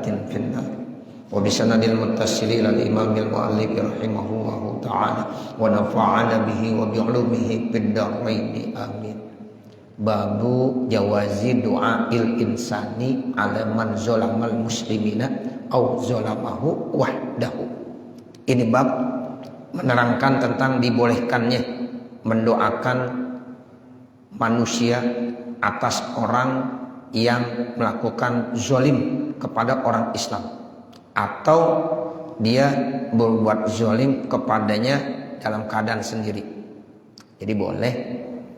dalalatin finnar. Wa bisanadil muttasili ila imamil muallif rahimahullahu ta'ala wa nafa'ana bihi wa bi'ulumihi fid dharain amin. Babu jawazi du'ail insani ala man zalamal muslimina au zalamahu wahdahu. Ini bab menerangkan tentang dibolehkannya mendoakan manusia atas orang yang melakukan zalim kepada orang Islam atau dia berbuat zalim kepadanya dalam keadaan sendiri. Jadi boleh.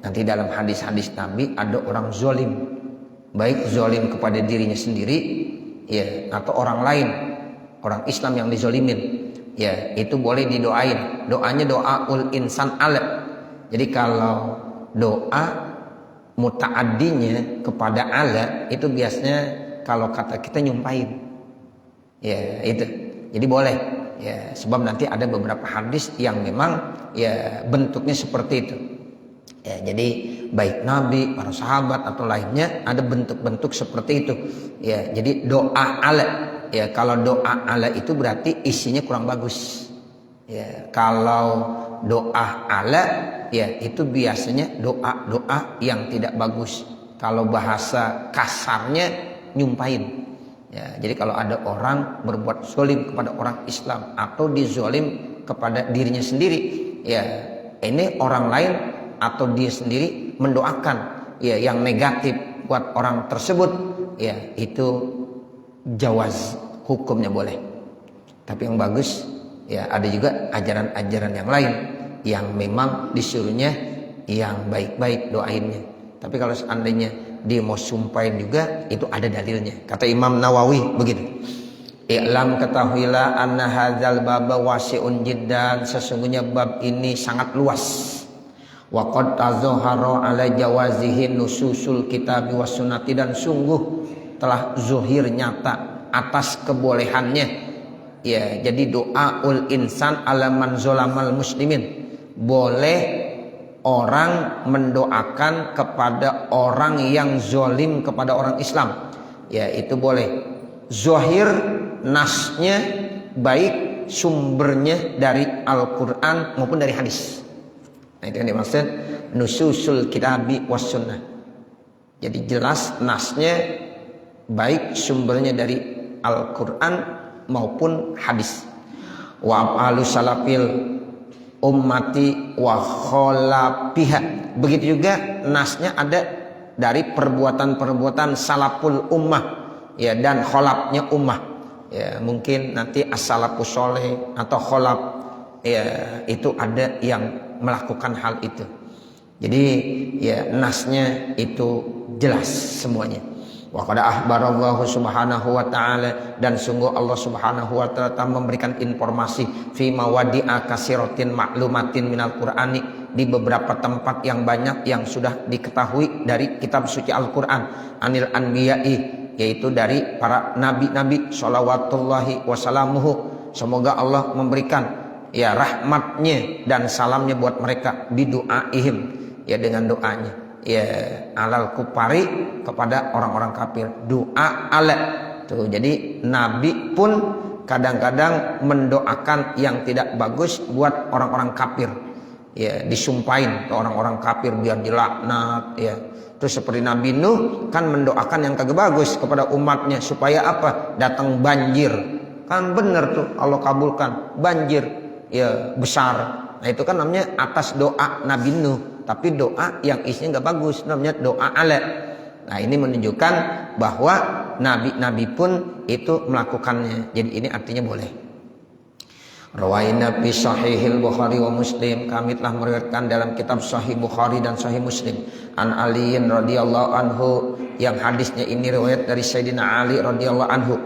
Nanti dalam hadis-hadis Nabi ada orang zalim, baik zalim kepada dirinya sendiri ya atau orang lain, orang Islam yang dizalimin. Ya, itu boleh didoain. Doanya doaul insan ala. Jadi kalau doa muta'addinya kepada ala itu biasanya kalau kata kita nyumpahin. Ya, itu. Jadi boleh. Ya, sebab nanti ada beberapa hadis yang memang ya bentuknya seperti itu. Ya, jadi baik Nabi, para sahabat atau lainnya ada bentuk-bentuk seperti itu. Ya, jadi doa ala. Ya, kalau doa ala itu berarti isinya kurang bagus. Ya, kalau doa ala ya itu biasanya doa-doa yang tidak bagus. Kalau bahasa kasarnya nyumpahin. Ya, jadi kalau ada orang berbuat zalim kepada orang Islam atau dizalim kepada dirinya sendiri, ya ini orang lain atau dia sendiri mendoakan ya yang negatif buat orang tersebut, ya itu jawaz, hukumnya boleh. Tapi yang bagus ya ada juga ajaran-ajaran yang lain yang memang disuruhnya yang baik-baik doainnya. Tapi kalau seandainya dia mau sumpahin juga itu ada dalilnya. Kata Imam Nawawi begitu. I'lam ketahuilah anna hadzal baba wasi'un jiddan, sesungguhnya bab ini sangat luas. Wa qad tazahara ala jawazihi nususul kitab was sunnati, dan sungguh telah zuhir nyata atas kebolehannya. Ya, jadi doaul insan ala man zalamal muslimin. Boleh orang mendoakan kepada orang yang zalim kepada orang Islam. Ya, itu boleh. Zahir nasnya baik sumbernya dari Al-Qur'an maupun dari hadis. Nah, itu yang dimaksud nususul kitabi was sunnah. Jadi jelas nasnya baik sumbernya dari Al-Qur'an maupun hadis. Wa alu salafil ummati wa kholapiha. Begitu juga nasnya ada dari perbuatan-perbuatan salaful ummah ya dan kholapnya ummah. Ya, mungkin nanti as-salafus soleh atau kholap ya itu ada yang melakukan hal itu. Jadi ya nasnya itu jelas semuanya. Wa qad akhbarallahu subhanahu wa ta'ala, dan sungguh Allah subhanahu wa ta'ala memberikan informasi fi mawadi'a kasiratin ma'lumatin minal qur'ani, di beberapa tempat yang banyak yang sudah diketahui dari kitab suci Al-Qur'an, anil anbiya'i, yaitu dari para nabi-nabi shalawatullahi wasalamuhu, semoga Allah memberikan ya rahmatnya dan salamnya buat mereka, bidu'aihim ya dengan doanya ya alal kupari kepada orang-orang kafir, doa ala tuh. Jadi Nabi pun kadang-kadang mendoakan yang tidak bagus buat orang-orang kafir ya, disumpahin ke orang-orang kafir biar dilaknat ya. Terus seperti Nabi Nuh kan mendoakan yang kagak bagus kepada umatnya supaya apa? Datang banjir. Kan bener tuh Allah kabulkan banjir ya besar. Nah itu kan namanya atas doa Nabi Nuh. Tapi doa yang isinya nggak bagus, namanya doa ala. Nah ini menunjukkan bahwa nabi-nabi pun itu melakukannya. Jadi ini artinya boleh. Rawaina fi sahihil Bukhari wa Muslim, kami telah meriwayatkan dalam kitab Sahih Bukhari dan Sahih Muslim, an Aliin radhiyallahu anhu, yang hadisnya ini riwayat dari Sayyidina Ali radhiyallahu anhu,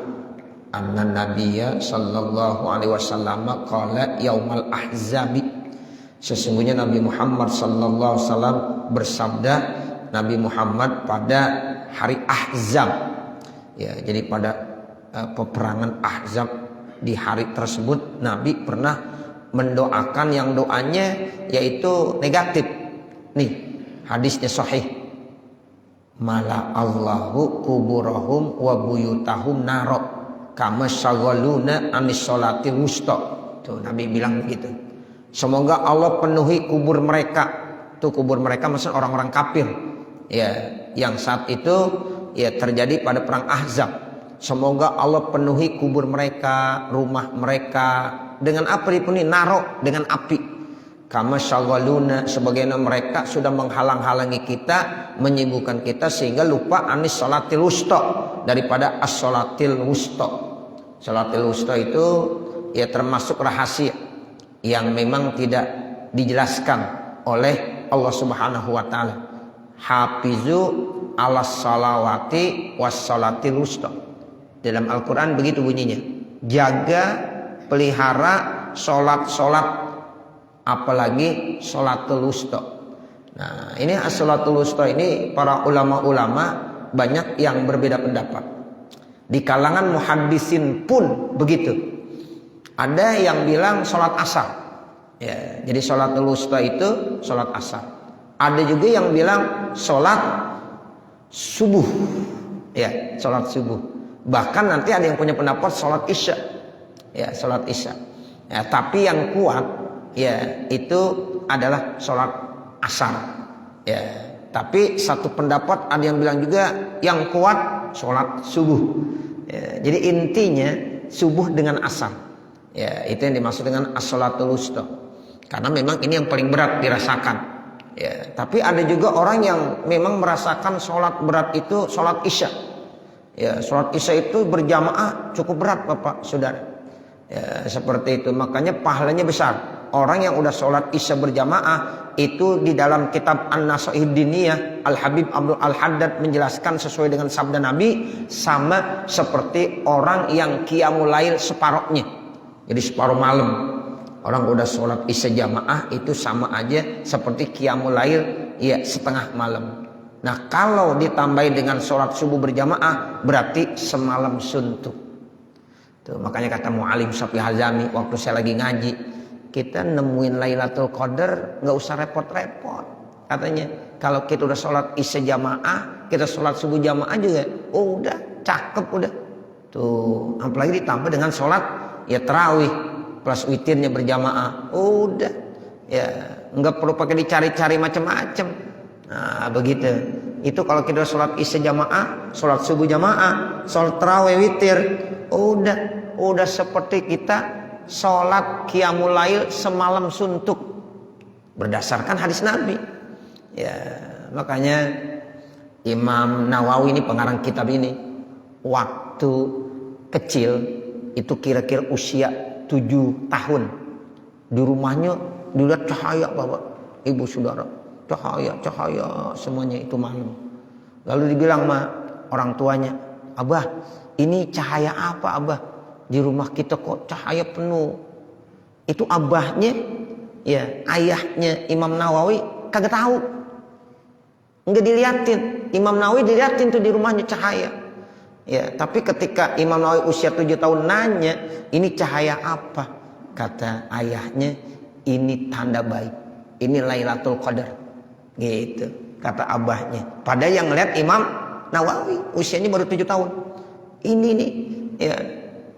anna Nabiyya sallallahu alaihi wasallam qala yaumal ahzabi, sesungguhnya Nabi Muhammad sallallahu alaihi wasallam bersabda, Nabi Muhammad pada hari Ahzab ya, jadi pada peperangan Ahzab, di hari tersebut Nabi pernah mendoakan yang doanya yaitu negatif. Nih hadisnya sahih, mala Allahu kuburahum wa buyutahum naro, kama syaghaluna anis sholatil wusta. Tuh Nabi bilang begitu. Semoga Allah penuhi kubur mereka. Tuh kubur mereka maksudnya orang-orang kafir. Ya, yang saat itu ya terjadi pada perang Ahzab. Semoga Allah penuhi kubur mereka, rumah mereka dengan apa dipenuhi? Naro dengan api. Kama syaghaluna, sebagaimana mereka sudah menghalang-halangi kita, menyibukkan kita sehingga lupa anis sholatil wusta, daripada as-sholatil wusta. Sholatil wusta itu ya termasuk rahasia yang memang tidak dijelaskan oleh Allah Subhanahu wa taala. Hafizu ala salawati was sholatil wusta. Dalam Al-Qur'an begitu bunyinya. Jaga, pelihara salat-salat, apalagi sholatul wusta. Nah, ini as-sholatul wusta ini para ulama-ulama banyak yang berbeda pendapat. Di kalangan muhaddisin pun begitu. Ada yang bilang sholat asar. Ya, jadi sholatul wusta itu sholat asar. Ada juga yang bilang sholat subuh. Ya, sholat subuh. Bahkan nanti ada yang punya pendapat sholat isya. Ya, sholat isya. Ya, tapi yang kuat ya itu adalah sholat asar. Ya, tapi satu pendapat ada yang bilang juga yang kuat sholat subuh. Ya, jadi intinya subuh dengan asar. Ya, itu yang dimaksud dengan as-sholatul wusta. Karena memang ini yang paling berat dirasakan. Ya, tapi ada juga orang yang memang merasakan sholat berat itu sholat isya. Ya, sholat isya itu berjamaah cukup berat Bapak Saudara. Ya, seperti itu. Makanya pahalanya besar. Orang yang udah sholat isya berjamaah itu di dalam kitab An-Nasaih Diniyah Al-Habib Abdul Al-Haddad menjelaskan sesuai dengan sabda Nabi, sama seperti orang yang qiyamul lail separohnya. Jadi separuh malam. Orang udah sholat isya jamaah itu sama aja seperti qiyamul lail ya setengah malam. Nah, kalau ditambahin dengan sholat subuh berjamaah berarti semalam suntuk. Tuh, makanya kata Mu'alim Syafi'i Hazami waktu saya lagi ngaji, kita nemuin Lailatul Qadar nggak usah repot-repot. Katanya kalau kita udah sholat isya jamaah, kita sholat subuh jamaah juga, oh udah cakep udah. Tuh, apalagi ditambah dengan sholat ya tarawih plus witirnya berjamaah, oh udah. Ya nggak perlu pakai dicari-cari macam-macam. Nah begitu. Itu kalau kita sholat isya jamaah, sholat subuh jamaah, sholat tarawih witir, oh udah seperti kita sholat qiyamul lail semalam suntuk berdasarkan hadis Nabi. Ya, makanya Imam Nawawi ini pengarang kitab ini waktu kecil itu kira-kira usia 7 tahun di rumahnya dilihat cahaya Bapak Ibu Saudara, cahaya semuanya itu malam. Lalu dibilang sama orang tuanya, "Abah, ini cahaya apa Abah? Di rumah kita kok cahaya penuh." Itu abahnya, ya ayahnya Imam Nawawi kagak tahu, nggak diliatin. Imam Nawawi diliatin tuh di rumahnya cahaya. Ya, tapi ketika Imam Nawawi usia 7 tahun nanya, ini cahaya apa? Kata ayahnya, ini tanda baik, ini Lailatul Qadar. Gitu, kata abahnya. Padahal yang ngeliat Imam Nawawi usianya baru 7 tahun. Ini nih, ya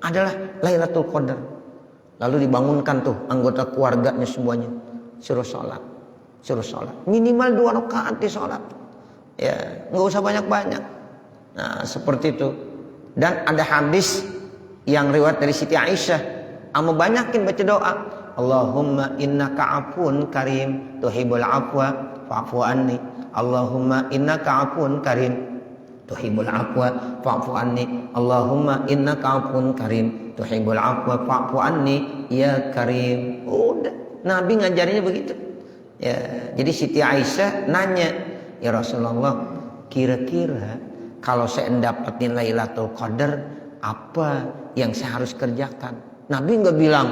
adalah Lailatul Qadar. Lalu dibangunkan tuh anggota keluarganya semuanya, suruh sholat. Minimal 2 rakaat di sholat. Ya, nggak usah banyak-banyak. Nah, seperti itu. Dan ada hadis yang riwayat dari Siti Aisyah, ama banyakin baca doa, Allahumma innaka afun karim tuhibbul afwa fa'fu anni. Allahumma innaka afun karim tuhibbul afwa fa'fu anni. Allahumma innaka afun karim tuhibbul afwa fa'fu anni ya karim. Udah, Nabi ngajarinnya begitu. Ya, jadi Siti Aisyah nanya, "Ya Rasulullah, kira-kira kalau saya dapatin Lailatul Qadar, apa yang saya harus kerjakan?" Nabi nggak bilang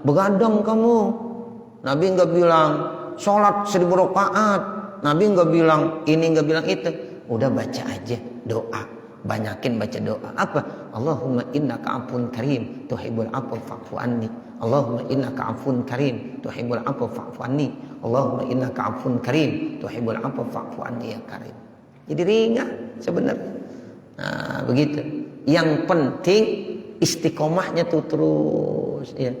begadang kamu. Nabi nggak bilang sholat 1000 rakaat. Nabi nggak bilang ini, nggak bilang itu. Udah baca aja doa, banyakin baca doa. Apa? Allahumma innaka afun karim tuhibbul afwa fa'fu anni. Allahumma innaka afun karim tuhibbul afwa fa'fu anni. Allahumma innaka afun karim tuhibbul afwa fa'fu anni ya karim. Jadi ringan sebenarnya. Nah, begitu. Yang penting istiqomahnya tuh terus ya.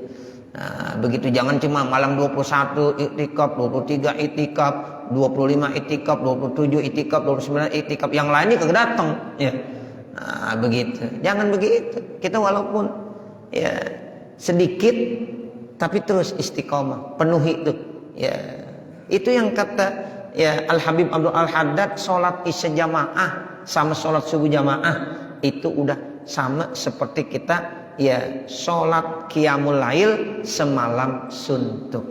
Nah, begitu, jangan cuma malam 21 iktikaf, 23 iktikaf, 25 iktikaf, 27 iktikaf, 29 iktikaf, yang lainnya kagak datang ya. Nah, begitu. Jangan begitu. Kita walaupun ya sedikit tapi terus istiqomah, penuhi itu. Ya. Itu yang kata ya Al Habib Abdul Al Haddad, salat isya jamaah sama salat subuh jamaah itu udah sama seperti kita ya sholat qiyamul lail semalam suntuk.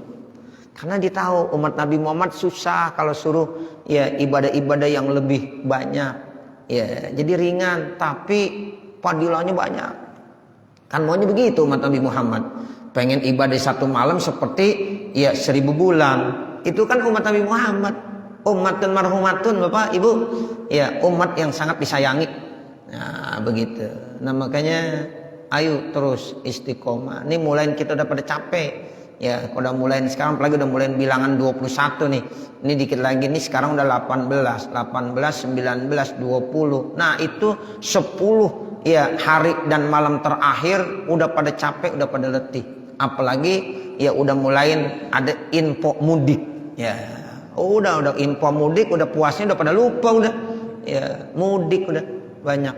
Karena dia tahu umat Nabi Muhammad susah kalau suruh ya ibadah-ibadah yang lebih banyak ya, jadi ringan tapi padilahnya banyak. Kan maunya begitu umat Nabi Muhammad, pengen ibadah satu malam seperti ya 1000 bulan. Itu kan umat Nabi Muhammad, ummatun marhumatun Bapak Ibu ya, umat yang sangat disayangi. Nah begitu. Nah makanya ayo terus istiqomah. Ini mulai kita udah pada capek. Ya, udah mulai sekarang apalagi udah mulai bilangan 21 nih. Ini dikit lagi nih, sekarang udah 18, 19, 20. Nah, itu 10 ya hari dan malam terakhir udah pada capek, udah pada letih. Apalagi ya udah mulai ada info mudik. Ya, udah info mudik, udah puasnya udah pada lupa udah. Ya, mudik udah banyak.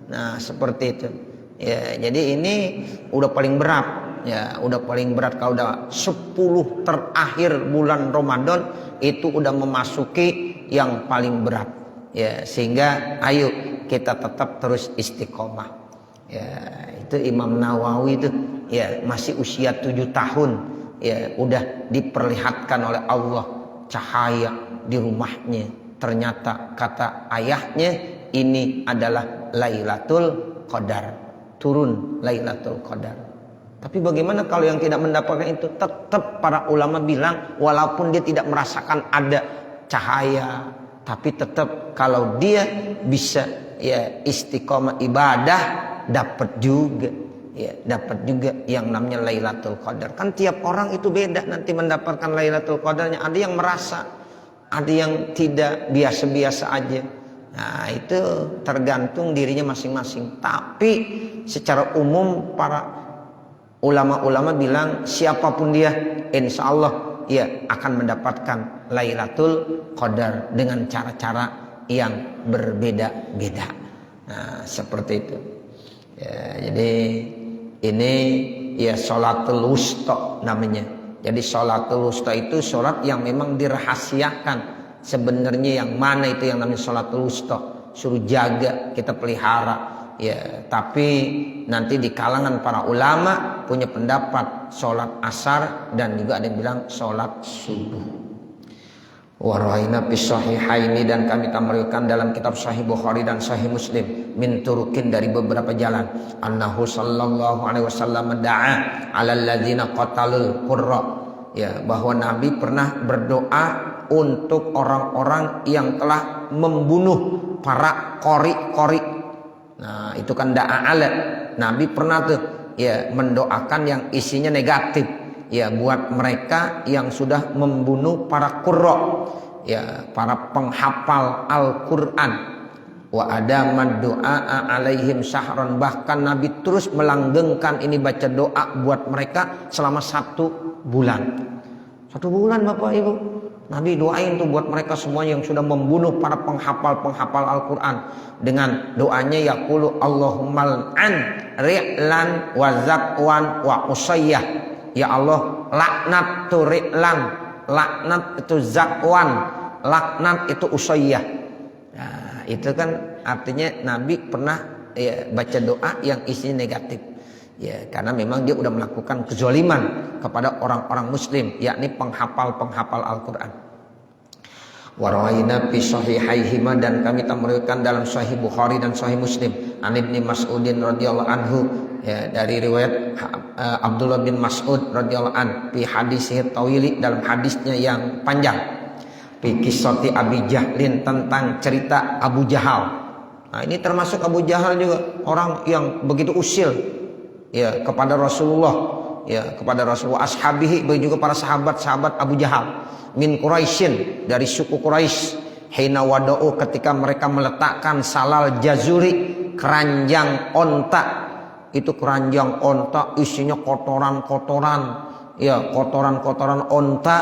Nah, seperti itu. Ya, jadi ini udah paling berat. Ya, udah paling berat kalau udah 10 terakhir bulan Ramadan itu udah memasuki yang paling berat. Ya, sehingga ayo kita tetap terus istiqomah. Ya, itu Imam Nawawi itu ya masih usia 7 tahun ya udah diperlihatkan oleh Allah cahaya di rumahnya. Ternyata kata ayahnya ini adalah Lailatul Qadar. Turun Lailatul Qadar. Tapi bagaimana kalau yang tidak mendapatkan itu? Tetap para ulama bilang walaupun dia tidak merasakan ada cahaya, tapi tetap kalau dia bisa ya istiqomah ibadah dapat juga ya, dapat juga yang namanya Lailatul Qadar. Kan tiap orang itu beda nanti mendapatkan Lailatul Qadarnya. Ada yang merasa, ada yang tidak, biasa-biasa aja. Nah itu tergantung dirinya masing-masing. Tapi secara umum para ulama-ulama bilang siapapun dia insya Allah ya akan mendapatkan Lailatul Qadar dengan cara-cara yang berbeda-beda. Nah seperti itu ya, jadi ini ya sholatul wusta namanya. Jadi sholatul wusta itu sholat yang memang dirahasiakan. Sebenarnya yang mana itu yang namanya sholatul wusta, suruh jaga, kita pelihara ya. Tapi nanti di kalangan para ulama punya pendapat sholat asar dan juga ada yang bilang sholat subuh. Waraina fi sahihaini, dan kami tampilkan dalam kitab Sahih Bukhari dan Sahih Muslim min turukin dari beberapa jalan, annahu sallallahu alaihi wasallam da'a 'alal ladzina qatalul qurra ya, bahwa Nabi pernah berdoa untuk orang-orang yang telah membunuh para qori-qori. Nah, itu kan da'a'ala. Nabi pernah tuh ya mendoakan yang isinya negatif ya buat mereka yang sudah membunuh para qurra ya, para penghafal Al-Qur'an. Wa adamad du'a alaihim syahran, bahkan Nabi terus melanggengkan ini baca doa buat mereka selama 1 bulan. 1 bulan Bapak Ibu. Nabi doain tuh buat mereka semua yang sudah membunuh para penghafal Al-Quran dengan doanya yaqulu Allahumma an ri'lan wa zakwan wa usayyah. Ya Allah, laknat tu ri'lan, laknat itu zakwan, laknat itu usayyah. Nah, itu kan artinya Nabi pernah ya, baca doa yang isinya negatif. Ya, karena memang dia sudah melakukan kezaliman kepada orang-orang muslim, yakni penghafal Al-Quran. Warawaina fi sahihaihima, dan kami tampilkan dalam Sahih Bukhari dan Sahih Muslim an Ibnu Mas'udin radhiyallahu anhu ya, dari riwayat Abdullah bin Mas'ud radhiyallahu an fi hadisih tawili, dalam hadisnya yang panjang, fi qissati Abi Jahlin, tentang cerita Abu Jahal. Nah, ini termasuk Abu Jahal juga orang yang begitu usil ya kepada Rasulullah, ya kepada Rasulullah, ashabihi, begitu juga para sahabat-sahabat Abu Jahal, min Quraisyin, dari suku Quraisy, hina wada'u, ketika mereka meletakkan salal jazuri, keranjang onta itu keranjang onta isinya kotoran-kotoran, ya kotoran-kotoran onta.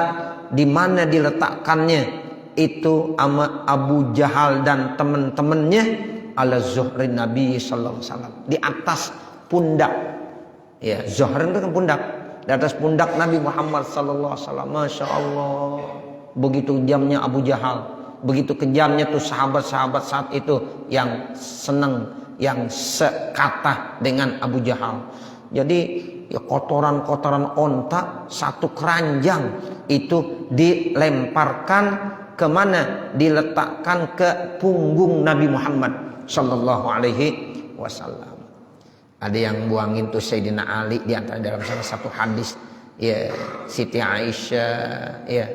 Di mana diletakkannya? Itu sama Abu Jahal dan teman-temannya, ala zuhrin Nabi sallallahu alaihi wasallam, di atas pundak. Ya, zuhrin itu kan pundak, di atas pundak Nabi Muhammad sallallahu alaihi wasallam. Masya Allah, begitu kejamnya Abu Jahal, begitu kejamnya tuh sahabat-sahabat saat itu yang senang, yang sekata dengan Abu Jahal. Jadi ya kotoran-kotoran onta satu keranjang itu dilemparkan kemana? Diletakkan ke punggung Nabi Muhammad sallallahu alaihi wasallam. Ada yang buangin tuh Sayyidina Ali, di antara dalam salah satu hadis, ya Siti Aisyah, ya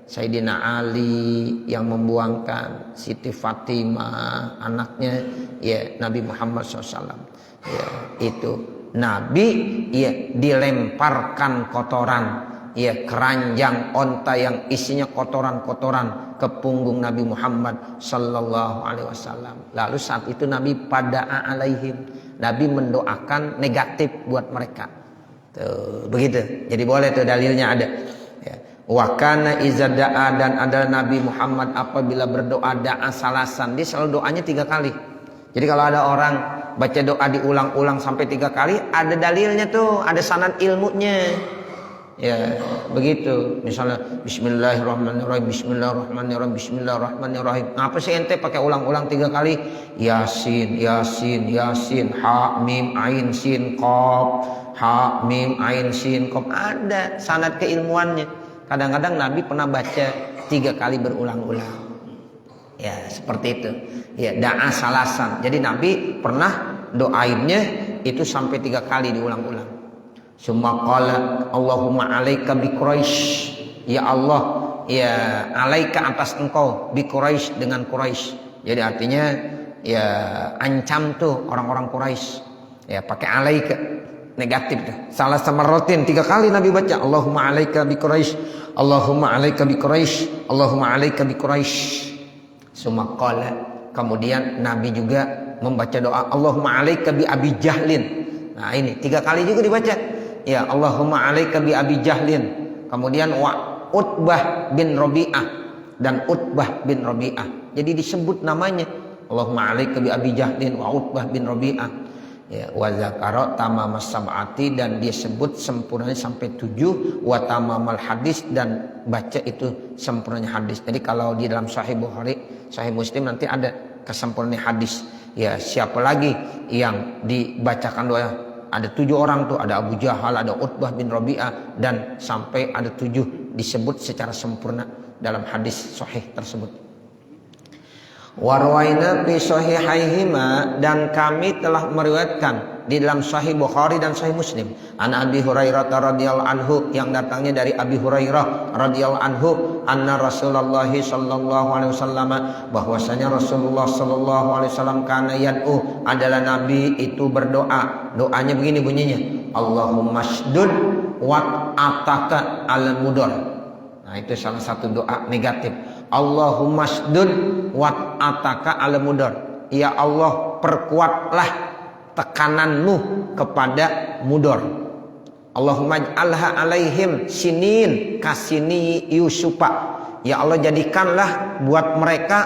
Sayyidina Ali yang membuangkan, Siti Fatimah anaknya, ya Nabi Muhammad SAW. Ya, itu Nabi ya dilemparkan kotoran, ya keranjang onta yang isinya kotoran-kotoran ke punggung Nabi Muhammad sallallahu alaihi wasallam. Lalu saat itu Nabi pada'a alaihim, Nabi mendoakan negatif buat mereka. Tuh, begitu. Jadi boleh tuh dalilnya ada. Ya. Wa kana iza da'a, dan adalah Nabi Muhammad apabila berdoa da'a salasan, dia selalu doanya 3 kali. Jadi kalau ada orang baca doa diulang-ulang sampai 3 kali, ada dalilnya tuh, ada sanad ilmunya. Ya, begitu. Misalnya bismillahirrahmanirrahim, bismillahirrahmanirrahim, bismillahirrahmanirrahim. Ngapa sih ente pakai ulang-ulang 3 kali? Yasin, yasin, yasin, ha mim ain sin qaf, ha mim ain sin qaf. Ada sanad keilmuannya. Kadang-kadang Nabi pernah baca 3 kali berulang-ulang. Ya, seperti itu. Ya, da'a salasan. Jadi Nabi pernah doainnya itu sampai 3 kali diulang-ulang. Summa qala Allahumma alaika bi Quraisy. Ya Allah, ya alaika atas engkau, bi Quraisy, dengan Quraisy. Jadi artinya ya ancam tuh orang-orang Quraisy. Ya pakai alaika, negatif tuh. Salah sama rotin 3 kali Nabi baca Allahumma alaika bi Quraisy, Allahumma alaika bi Quraisy, Allahumma alaika bi Quraisy. Summa qala, kemudian Nabi juga membaca doa Allahumma alaika bi Abi Jahlin. Nah ini 3 kali juga dibaca. Ya Allahumma alaika bi Abi Jahlin. Kemudian wa Utbah bin Rabi'ah, dan Utbah bin Rabi'ah. Jadi disebut namanya Allahumma alaika bi Abi Jahlin wa Utbah bin Rabi'ah. Ya wa zakara tamamas sab'ati, dan dia sebut sempurnanya sampai 7, wa tamamal hadis, dan baca itu sempurnanya hadis. Jadi kalau di dalam Sahih Bukhari, Sahih Muslim nanti ada kesempurnaan hadis. Ya siapa lagi yang dibacakan doa? Ada 7 orang tuh, ada Abu Jahal, ada Utbah bin Rabi'ah, dan sampai ada 7 disebut secara sempurna dalam hadis sahih tersebut. Warwaina fi sahihaihima, dan kami telah meriwayatkan di dalam Sahih Bukhari dan Sahih Muslim, an Abi Hurairah radhiyallahu anhu, yang datangnya dari Abi Hurairah radhiyallahu anhu, anna Rasulullah sallallahu alaihi wasallam, bahwasanya Rasulullah sallallahu alaihi wasallam kana yad'u, adalah Nabi itu berdoa. Doanya begini bunyinya, Allahumma shdud wa ataka al mudar. Nah itu salah satu doa negatif. Allahumma shdud wa ataka al mudar. Ya Allah, perkuatlah tekananmu kepada mudar. Allahumma ij'alha alaihim sinin kasini Yusufa. Ya Allah, jadikanlah buat mereka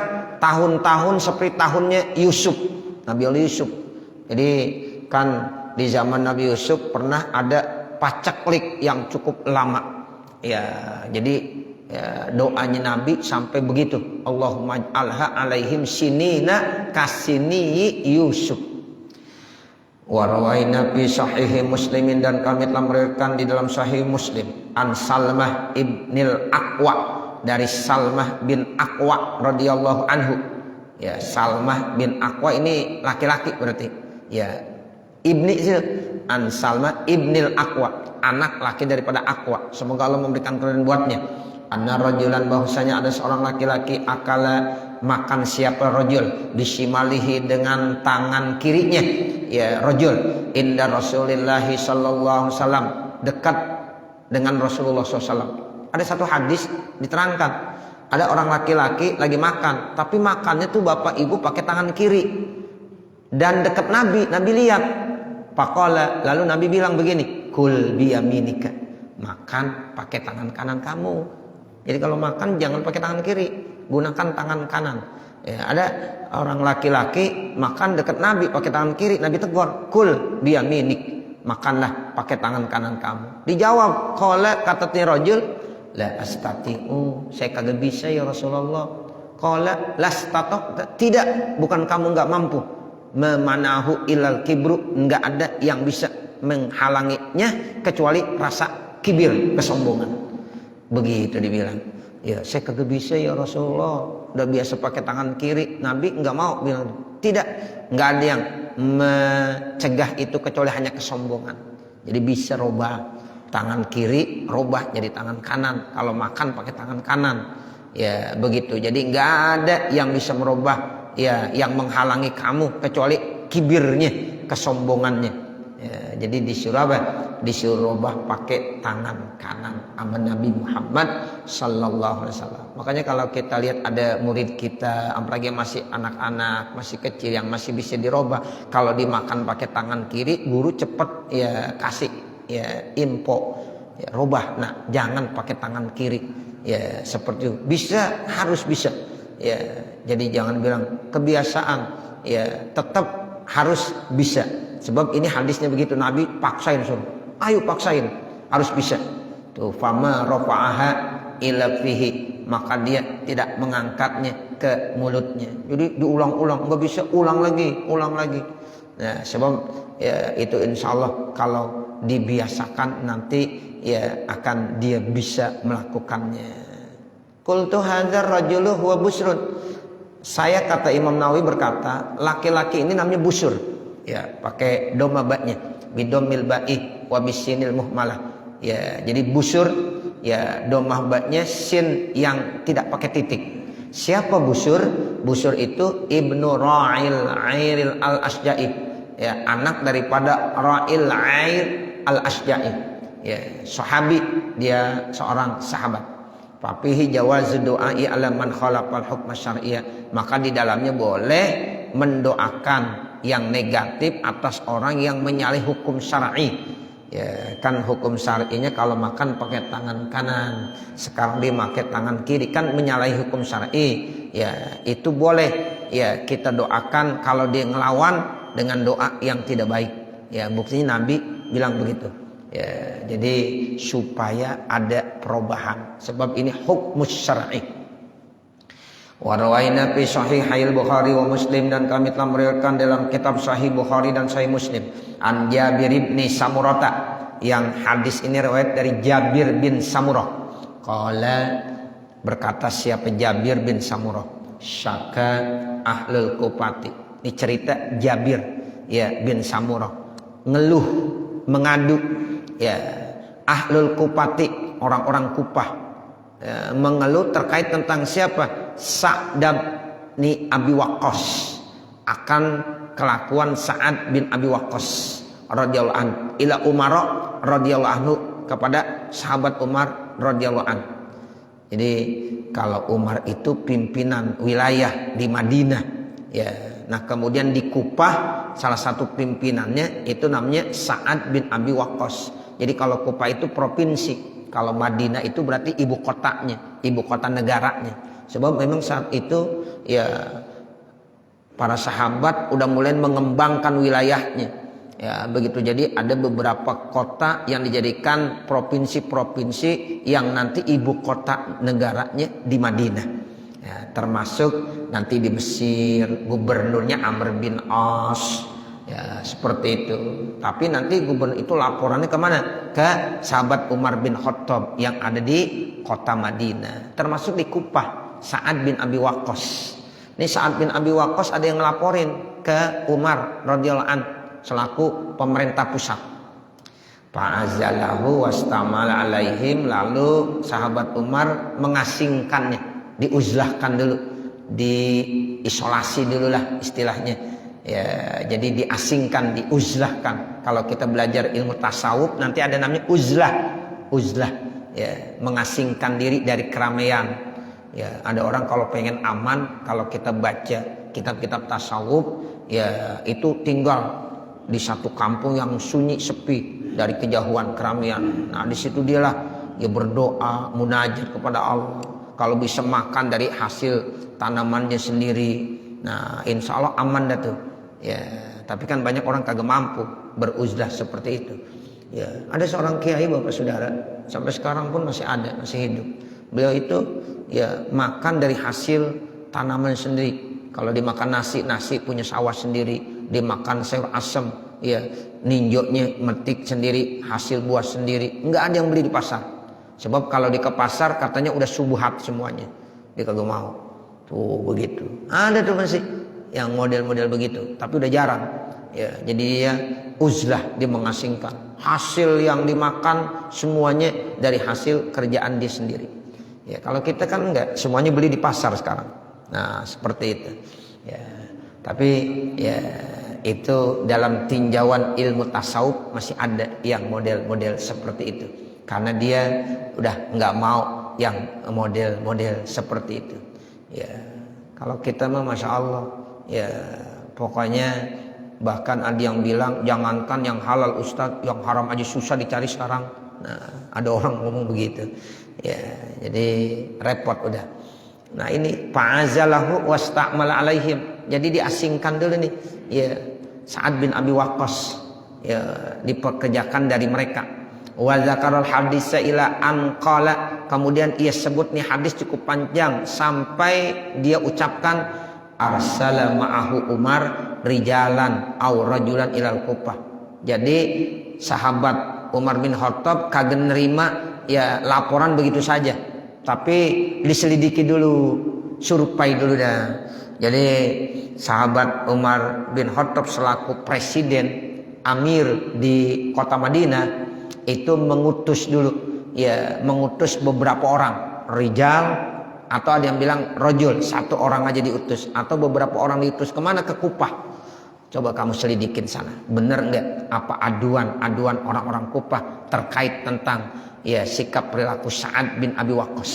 tahun-tahun seperti tahunnya Yusuf, Nabi Allah Yusuf. Jadi kan di zaman Nabi Yusuf pernah ada paceklik yang cukup lama. Ya, jadi ya, doanya Nabi sampai begitu. Allahumma ij'alha alaihim sinina kasini Yusuf. Wa rawaina fi sahihi Muslimin, dan kami telah meriwayatkan di dalam Sahih Muslim, an Salmah ibnil Aqwa, dari Salmah bin Aqwa radhiyallahu anhu. Ya, Salmah bin Aqwa ini laki-laki berarti. Ya, ibni itu an Salmah ibnil Aqwa, anak laki daripada Aqwa. Semoga Allah memberikan keridhaan buatnya. Anna rajulan, bahwasanya ada seorang laki-laki, akala makan siapa rajul bisimalihi, dengan tangan kirinya, ya rajul, inda Rasulillah sallallahu alaihi wasallam, dekat dengan Rasulullah SAW. Ada satu hadis diterangkan, ada orang laki-laki lagi makan, tapi makannya tuh bapak ibu pakai tangan kiri, dan dekat Nabi, Nabi lihat. Faqala, lalu Nabi bilang begini, kul biyaminika, makan pakai tangan kanan kamu. Jadi kalau makan jangan pakai tangan kiri, gunakan tangan kanan. Ya, ada orang laki-laki makan dekat Nabi pakai tangan kiri, Nabi tegur, kul biyaminik, makanlah pakai tangan kanan kamu. Dijawab, qala, kata rajul, la astati'u, saya kagak bisa ya Rasulullah. Qala lastatok, tidak, bukan kamu nggak mampu. Memanahu ilal kibru, nggak ada yang bisa menghalanginya kecuali rasa kibir, kesombongan. Begitu dibilang. Ya, saya kagak bisa ya Rasulullah, udah biasa pakai tangan kiri. Nabi nggak mau bilang, tidak, nggak ada yang mencegah itu kecuali hanya kesombongan. Jadi bisa robah tangan kiri, robah jadi tangan kanan. Kalau makan pakai tangan kanan, ya begitu. Jadi nggak ada yang bisa merubah, ya, yang menghalangi kamu kecuali kibirnya, kesombongannya. Ya, jadi disuruh robah pakai tangan kanan sama Nabi Muhammad sallallahu alaihi wasallam. Makanya kalau kita lihat ada murid kita, apalagi masih anak-anak, masih kecil yang masih bisa dirobah, kalau dimakan pakai tangan kiri, guru cepet ya kasih ya info, ya, robah. Nah, jangan pakai tangan kiri. Ya, seperti itu. Bisa, harus bisa. Ya, jadi jangan bilang kebiasaan, ya tetap harus bisa. Sebab ini hadisnya begitu, Nabi paksain suruh, ayo paksain, harus bisa. Tuh, fama rafa'aha ila fihi, maka dia tidak mengangkatnya ke mulutnya. Jadi diulang-ulang, nggak bisa, ulang lagi. Nah, sebab ya itu insya Allah kalau dibiasakan nanti ya akan dia bisa melakukannya. Qultu hadzal rajulu huwa busrun. Saya, kata Imam Nawawi berkata, laki-laki ini namanya busur. Ya, pakai doma ba-nya, bidomil ba'i wa bisinil muhmalah. Ya, jadi busur, ya domah ba-nya sin yang tidak pakai titik. Siapa busur? Busur itu Ibnu Ra'il Airil al-Asja'i. Ya, anak daripada Ra'il Air al-Asja'i. Ya, sahabi, dia seorang sahabat. Fafihi jawazu du'ai ala man khalaqal hukma syar'iyyah, maka di dalamnya boleh mendoakan yang negatif atas orang yang menyalahi hukum syar'i. Ya, kan hukum syar'inya kalau makan pakai tangan kanan, sekarang dia pakai tangan kiri, kan menyalahi hukum syar'i. Ya, itu boleh ya kita doakan kalau dia ngelawan dengan doa yang tidak baik. Ya, buktinya Nabi bilang begitu. Ya, jadi supaya ada perubahan, sebab ini hukum syar'i. Wa rawaina fi sahihil Bukhari wa Muslim, dan kami telah meriwayatkan dalam kitab Sahih Bukhari dan Sahih Muslim, an Jabir bin Samurah, yang hadis ini riwayat dari Jabir bin Samurah. Qala, berkata siapa Jabir bin Samurah, syaka ahlul Kufati. Ini cerita Jabir ya bin Samurah, ngeluh, mengadu ya ahlul Kufati, orang-orang Kufah, ya, mengeluh terkait tentang siapa? Sa'd bin Abi Waqqas, akan kelakuan Sa'ad bin Abi Waqqas radhiyallahu anhu ila Umar radhiyallahu anhu, kepada sahabat Umar radhiyallahu anhu. Jadi kalau Umar itu pimpinan wilayah di Madinah, ya. Nah, kemudian di Kufah salah satu pimpinannya itu namanya Sa'ad bin Abi Waqqas. Jadi kalau Kufah itu provinsi, kalau Madinah itu berarti ibu kotanya, ibu kota negaranya. Sebab memang saat itu ya para sahabat udah mulai mengembangkan wilayahnya. Ya, begitu. Jadi ada beberapa kota yang dijadikan provinsi-provinsi yang nanti ibu kota negaranya di Madinah. Ya, termasuk nanti di Mesir gubernurnya Amr bin As. Ya, seperti itu. Tapi nanti gubernur itu laporannya kemana? Ke sahabat Umar bin Khattab yang ada di kota Madinah. Termasuk di Kufah, Sa'ad bin Abi Waqqas. Ini Sa'ad bin Abi Waqqas ada yang ngelaporin ke Umar radhiyallahu an selaku pemerintah pusat. Fa'azalahu wastamala alaihim, lalu sahabat Umar mengasingkannya, diuzlahkan dulu, diisolasi dulu lah istilahnya. Ya, jadi diasingkan, diuzlahkan. Kalau kita belajar ilmu tasawuf nanti ada namanya uzlah, ya, mengasingkan diri dari keramaian. Ya, ada orang kalau pengen aman, kalau kita baca kitab-kitab tasawuf, ya itu tinggal di satu kampung yang sunyi sepi dari kejauhan keramaian. Nah di situ dialah dia berdoa, munajat kepada Allah. Kalau bisa makan dari hasil tanamannya sendiri, nah insya Allah aman dah tuh. Ya, tapi kan banyak orang kagak mampu beruzlah seperti itu. Ya, ada seorang kiai bapak saudara, sampai sekarang pun masih ada, masih hidup. Beliau itu ya makan dari hasil tanaman sendiri. Kalau dimakan nasi, nasi punya sawah sendiri. Dimakan sayur asem, ya ninjoknya metik sendiri, hasil buah sendiri. Enggak ada yang beli di pasar. Sebab kalau di ke pasar katanya udah subuhat semuanya. Dia kagak mau. Tuh begitu. Ada tuh masih yang model-model begitu, tapi udah jarang. Ya, jadi dia uzlah, dia mengasingkan. Hasil yang dimakan semuanya dari hasil kerjaan dia sendiri. Ya, kalau kita kan enggak, semuanya beli di pasar sekarang. Nah, seperti itu. Ya, tapi ya itu dalam tinjauan ilmu tasawuf masih ada yang model-model seperti itu. Karena dia udah nggak mau yang model-model seperti itu. Ya, kalau kita mah masya Allah, ya pokoknya bahkan ada yang bilang jangankan yang halal Ustadz, yang haram aja susah dicari sekarang. Nah, ada orang ngomong begitu. Ya, jadi repot udah. Nah ini fa'azalahu wasta'mala alaihim. Jadi diasingkan dulu nih. Ya, Sa'ad bin Abi Waqqas ya dipekerjakan dari mereka. Wa zakarul hadis ila an qala, kemudian ia sebut nih hadis cukup panjang sampai dia ucapkan arsala ma'ahu Umar rijalan aw rajulan ilal Kufah. Jadi sahabat Umar bin Khattab kagak nerima ya laporan begitu saja, tapi diselidiki dulu, survei dulu dah. Jadi sahabat Umar bin Khattab selaku presiden amir di kota Madinah itu mengutus dulu, ya mengutus beberapa orang, rijal atau ada yang bilang rojul, satu orang aja diutus atau beberapa orang diutus kemana, ke Kufah. Coba kamu selidikin sana, bener nggak apa aduan orang-orang Kufah terkait tentang ya sikap perilaku Sa'ad bin Abi Waqqas.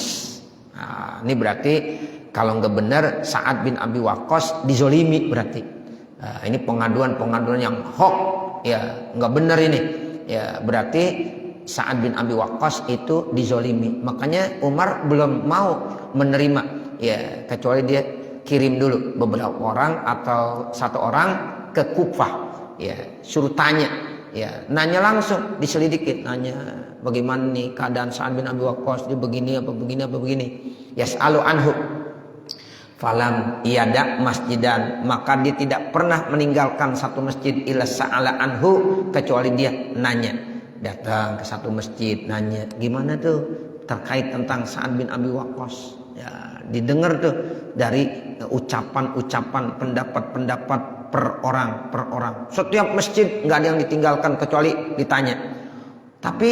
Nah, ini berarti kalau nggak benar Sa'ad bin Abi Waqqas dizolimi berarti. Nah, ini pengaduan yang hoax, ya nggak benar ini. Ya berarti Sa'ad bin Abi Waqqas itu dizolimi. Makanya Umar belum mau menerima, ya kecuali dia kirim dulu beberapa orang atau satu orang ke Kufah, ya suruh tanya, ya nanya langsung, diselidiki, nanya bagaimana nih keadaan Sa'ad bin Abi Waqqas, dia begini apa begini. Yas'alu anhu falam iyada masjidan, maka dia tidak pernah meninggalkan satu masjid illa sa'ala anhu, kecuali dia nanya, datang ke satu masjid nanya gimana tuh terkait tentang Sa'ad bin Abi Waqqas. Ya didengar tuh dari ucapan-ucapan, pendapat-pendapat per orang. Setiap masjid nggak ada yang ditinggalkan kecuali ditanya. Tapi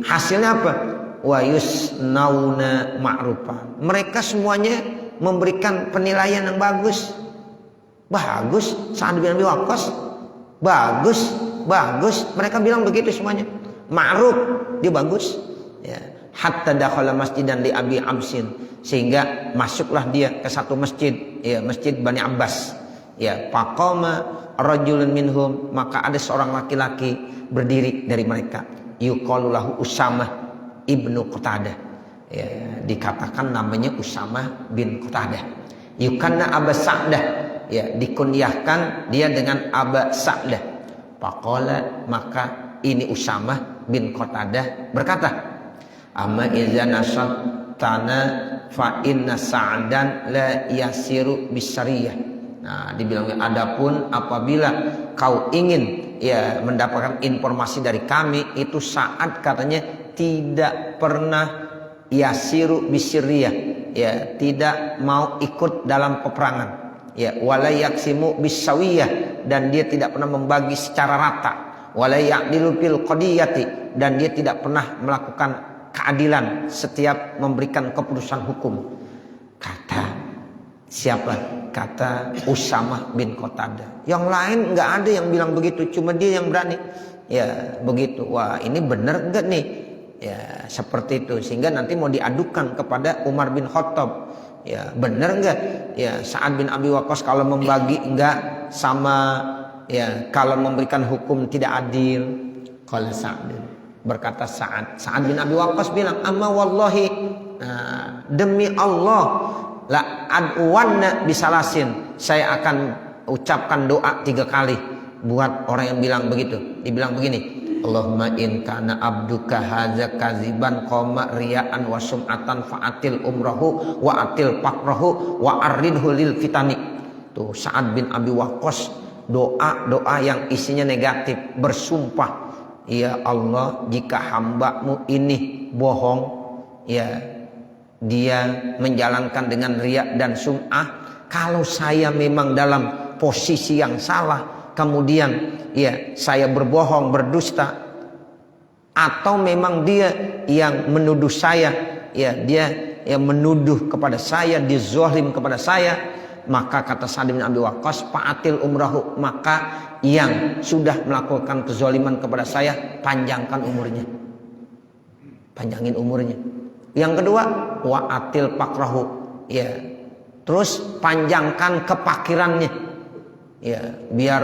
hasilnya apa? Wa yusnauna ma'rufa. Mereka semuanya memberikan penilaian yang bagus. Sa'ad bin Abi Waqqas bagus. Mereka bilang begitu semuanya. Ma'ruf, dia bagus. Ya, hatta dakhala masjidan li Abi Absin, sehingga masuklah dia ke satu masjid, ya Masjid Bani Abbas. Ya, faqama rajulun minhum, maka ada seorang laki-laki berdiri dari mereka. Yuqalu lahu Usamah ibnu Qatadah. Ya, dikatakan namanya Usamah bin Qatadah. Yukanna Aba Sa'dah, ya dikunyahkan dia dengan Aba Sa'dah. Faqala, maka ini Usamah bin Qatadah berkata, amma idza nasatana fa inna Sa'dan la yasiru bisariyah. Nah, dibilangnya adapun apabila kau ingin ya mendapatkan informasi dari kami, itu Sa'ad katanya tidak pernah yasiru bisiriyah, ya tidak mau ikut dalam peperangan, ya wala yaksimu bisawiyah, dan dia tidak pernah membagi secara rata, wala ya'dilu fil qadiyati, dan dia tidak pernah melakukan keadilan setiap memberikan keputusan hukum. Kata siapa? Kata Usamah bin Qatadah. Yang lain nggak ada yang bilang begitu, cuma dia yang berani. Ya begitu. Wah ini benar nggak nih? Ya seperti itu, sehingga nanti mau diadukan kepada Umar bin Khattab. Ya benar nggak? Ya Sa'ad bin Abi Waqqas kalau membagi nggak sama ya kalau memberikan hukum tidak adil. Qala Sa'd, berkata Sa'ad bin Abi Waqqas bilang, amma wallahi, demi Allah, la ad'uwanna bisalasin, saya akan ucapkan doa 3 kali buat orang yang bilang begitu. Dibilang begini, Allahumma in kana abduka hadza kaziban qoma riya'an wa sum'atan fa'atil umrahu wa atil pakrahu wa arridhu lil fitani. Tuh Sa'ad bin Abi Waqqas doa yang isinya negatif, bersumpah, ya Allah, jika hambamu ini bohong, ya dia menjalankan dengan riya dan sum'ah, kalau saya memang dalam posisi yang salah, kemudian ya saya berbohong, berdusta, atau memang dia yang menuduh saya, ya dia yang menuduh kepada saya, dia zalim kepada saya, maka kata Sa'd bin Abi Waqqas, fa'atil umrahu, maka yang sudah melakukan kezaliman kepada saya, panjangkan umurnya, panjangin umurnya. Yang kedua, wa'atil pakrahu, ya terus panjangkan kepakirannya, ya biar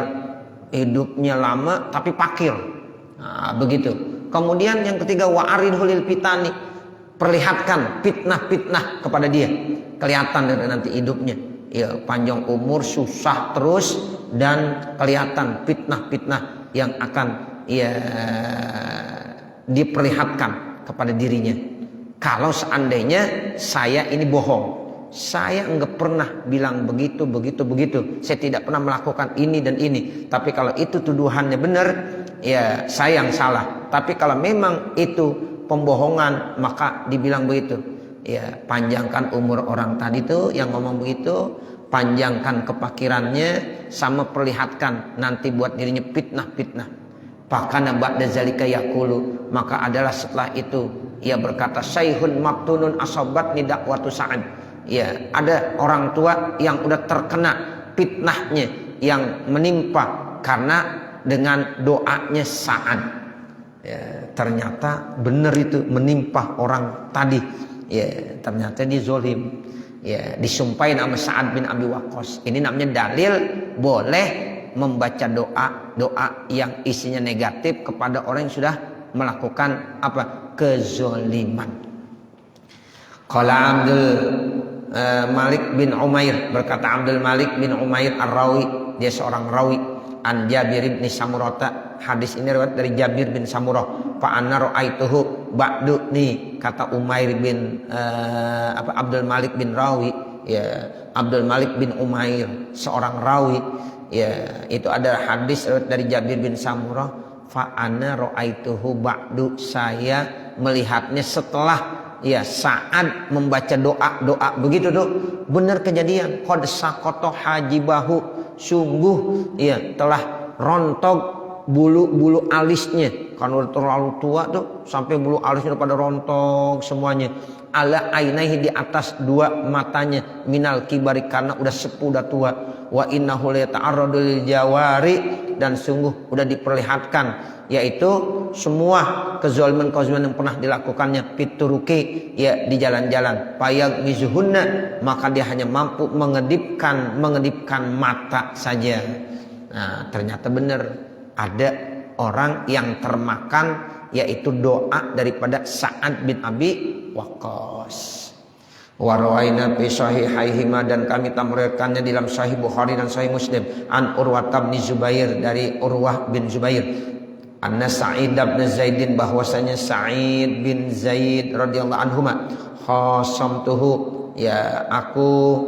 hidupnya lama tapi pakir. Nah, begitu. Kemudian yang ketiga, wa'aridhu lil fitani, perlihatkan fitnah-fitnah kepada dia, kelihatan dari nanti hidupnya, ya panjang umur, susah terus, dan kelihatan fitnah-fitnah yang akan ya diperlihatkan kepada dirinya. Kalau seandainya saya ini bohong, saya enggak pernah bilang begitu. Saya tidak pernah melakukan ini dan ini. Tapi kalau itu tuduhannya benar, ya saya yang salah. Tapi kalau memang itu pembohongan, maka dibilang begitu. Ya, panjangkan umur orang tadi tuh yang ngomong begitu, panjangkan kepakirannya, sama perlihatkan nanti buat dirinya fitnah-fitnah. Pakana ba'da zalika yaqulu, maka adalah setelah itu ia berkata, Syaihun mabtunun asabat nidak watu Sa'ad. Ya, ada orang tua yang udah terkena fitnahnya yang menimpa karena dengan doanya Sa'ad. Ya, ternyata benar itu menimpa orang tadi. Ya, ternyata dia zalim. Ya, disumpahin sama Sa'ad bin Abi Waqqas. Ini namanya dalil boleh membaca doa yang isinya negatif kepada orang yang sudah melakukan apa? Kezaliman. Qala Abdul Malik bin Umair, berkata Abdul Malik bin Umair Ar-Rawi, dia seorang rawi, an Jabir bin Samurah, hadis ini riwayat dari Jabir bin Samurah, fa anna ra'aituhu ba'du, nih kata Umair bin Abdul Malik bin Rawi, ya Abdul Malik bin Umair seorang rawi, ya itu ada hadis riwayat dari Jabir bin Samurah, fa anna ra'aituhu ba'du, saya melihatnya setelah ya Sa'ad membaca doa begitu tuh, benar kejadian. Qad saqata hajibahu, sungguh ya telah rontok bulu alisnya, kan udah terlalu tua tuh sampai bulu alisnya pada rontok semuanya. Ala ainaihi, di atas 2 matanya, minal kibari, karena udah sepuh, udah tua. Wa innahu la ta'arradu lil jawari, dan sungguh udah diperlihatkan yaitu semua kezaliman yang pernah dilakukannya, fituruki, ya di jalan-jalan, payag mizuhunna, maka dia hanya mampu mengedipkan mata saja. Nah, ternyata benar ada orang yang termakan, yaitu doa daripada Sa'ad bin Abi Waqqas. Wa rawaina fi sahihaihima, dan kami tamrikannya dalam Sahih Bukhari dan Sahih Muslim, an Urwah bin Zubair, dari Urwah bin Zubair, anna Sa'id bin Zaidin, bahwasanya Sa'id bin Zaid radhiyallahu anhuma, khasamtuhu, ya aku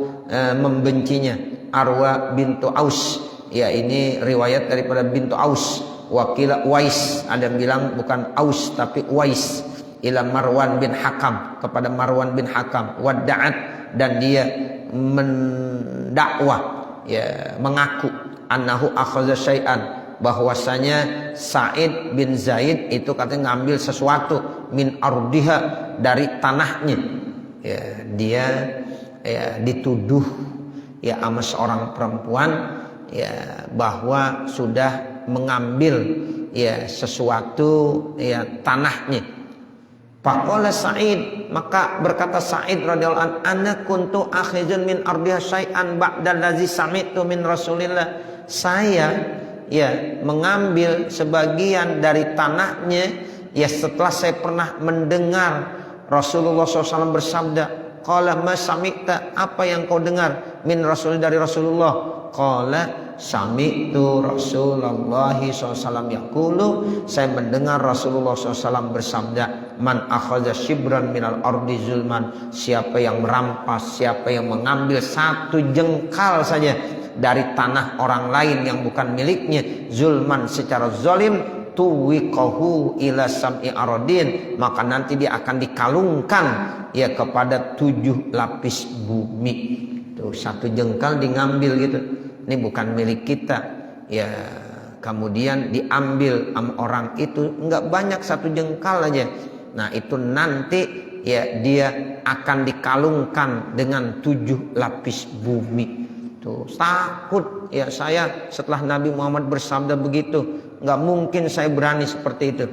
membencinya, Arwa bintu Aus, ya ini riwayat daripada bintu Aus, wakila Uwais, ada yang bilang bukan Aus tapi Uwais, ila Marwan bin Hakam, kepada Marwan bin Hakam, wadda'at, dan dia mendakwah, ya mengaku, annahu akhadha syai'an, bahwasanya Sa'id bin Zaid itu katanya ngambil sesuatu, min ardiha, dari tanahnya. Ya, dia ya dituduh ya sama seorang perempuan, ya bahwa sudah mengambil ya sesuatu, ya tanahnya. Faqala Sa'id, maka berkata Sa'id radhiyallahu anhu, ana kuntu akhizun min ardiha syai'an ba'da allazi sami'tu min Rasulillah, saya ya mengambil sebagian dari tanahnya, ya setelah saya pernah mendengar Rasulullah SAW bersabda, qala ma sami'ta, apa yang kau dengar, min Rasul, dari Rasulullah. Qala sami'tu Rasulullah SAW yaqulu, saya mendengar Rasulullah SAW bersabda, man akhadha shibran minal ardi zulman, siapa yang merampas, siapa yang mengambil satu jengkal saja dari tanah orang lain yang bukan miliknya, zulman, secara zalim, tuwiqahu ila sam'i aradin, maka nanti dia akan dikalungkan ya kepada 7 lapis bumi. Tuh, satu jengkal diambil gitu, ini bukan milik kita ya, kemudian diambil sama orang itu, nggak banyak, satu jengkal aja. Nah itu nanti ya dia akan dikalungkan dengan 7 lapis bumi. Tuh, takut ya saya setelah Nabi Muhammad bersabda begitu, nggak mungkin saya berani seperti itu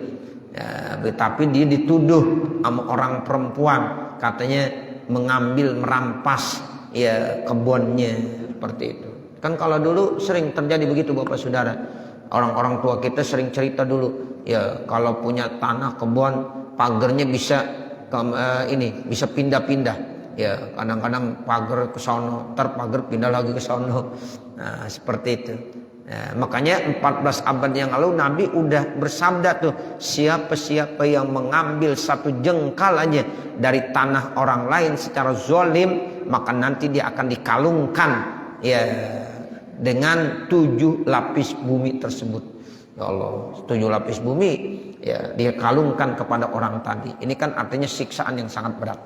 ya, tapi dia dituduh sama orang perempuan, katanya mengambil, merampas ya kebunnya, seperti itu. Kan kalau dulu sering terjadi begitu Bapak Saudara, orang-orang tua kita sering cerita dulu ya, kalau punya tanah kebun, pagernya bisa bisa pindah-pindah. Ya kadang-kadang pagar ke sono, ntar pagar pindah lagi ke sono. Nah seperti itu. Nah, makanya 14 abad yang lalu Nabi udah bersabda tuh, siapa-siapa yang mengambil satu jengkal aja dari tanah orang lain secara zalim, maka nanti dia akan dikalungkan ya dengan 7 lapis bumi tersebut. Ya Allah, 7 lapis bumi ya dia kalungkan kepada orang tadi. Ini kan artinya siksaan yang sangat berat.